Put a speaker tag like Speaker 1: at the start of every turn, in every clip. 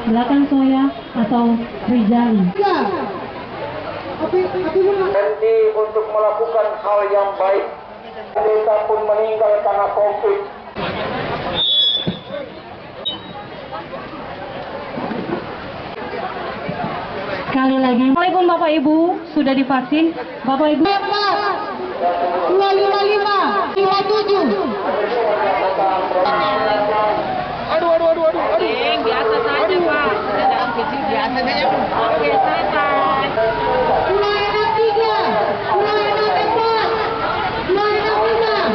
Speaker 1: Belakang Soya atau Rijali.
Speaker 2: Berhenti untuk melakukan hal yang baik. Pendeta pun meninggal karena COVID.
Speaker 1: Sekali lagi, Assalamualaikum Bapak Ibu, sudah divaksin? Bapak Ibu
Speaker 3: 255 57.
Speaker 2: Aduh.
Speaker 4: Biasa saja Pak, dalam kecil biasa saja. Oke, selesai.
Speaker 3: Pulau Enak 3, Pulau Enak 4, Pulau Enak 5,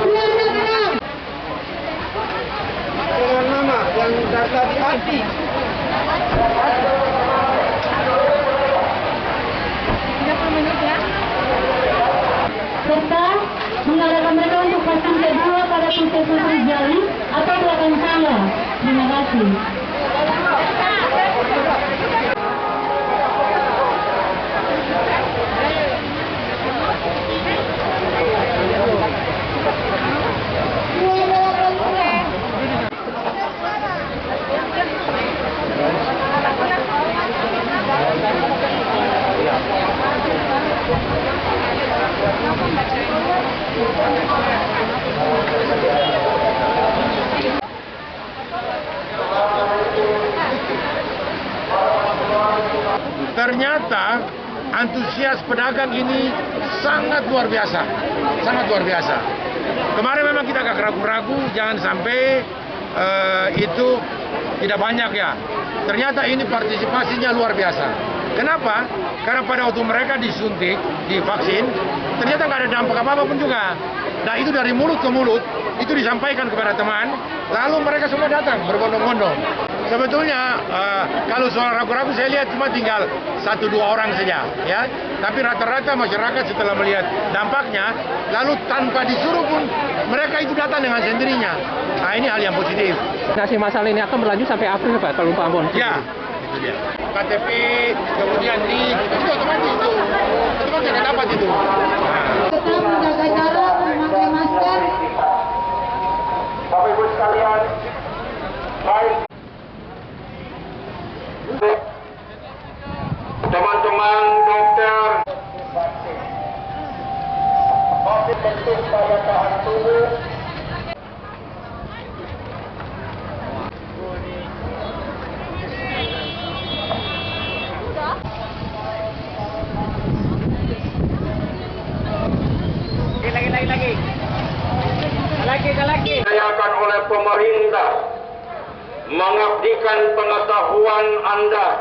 Speaker 3: Pulau Enak 6.
Speaker 2: Dengan nama yang data di hati.
Speaker 1: serta mengadakan mereka untuk pasang kedua pada puskesmas Rijali atau belakang saya. Terima kasih.
Speaker 5: Ternyata antusias pedagang ini sangat luar biasa, sangat luar biasa. Kemarin memang kita agak ragu-ragu, jangan sampai itu tidak banyak ya. Ternyata ini partisipasinya luar biasa. Kenapa? Karena pada waktu mereka disuntik, divaksin, ternyata nggak ada dampak apa-apa pun juga. Nah itu dari mulut ke mulut, itu disampaikan kepada teman, lalu mereka semua datang berbondong-bondong. Sebetulnya kalau soal ragu-ragu saya lihat cuma tinggal 1-2 orang saja, ya. Tapi rata-rata masyarakat setelah melihat dampaknya, lalu tanpa disuruh pun mereka itu datang dengan sendirinya. Nah ini hal yang positif.
Speaker 6: Nasi masalah ini akan berlanjut sampai April Pak, kalau Pak Ambon.
Speaker 5: Ya, itu dia. KTP, kemudian itu otomatis itu tidak dapat itu.
Speaker 3: Tetap menjaga jarak, memakai masker.
Speaker 2: Bapak Ibu sekalian, baik. Teman-teman dokter, COVID penting pada tahan tubuh.
Speaker 4: Lagi.
Speaker 2: Diayakan oleh pemerintah mengabdikan pengetahuan Anda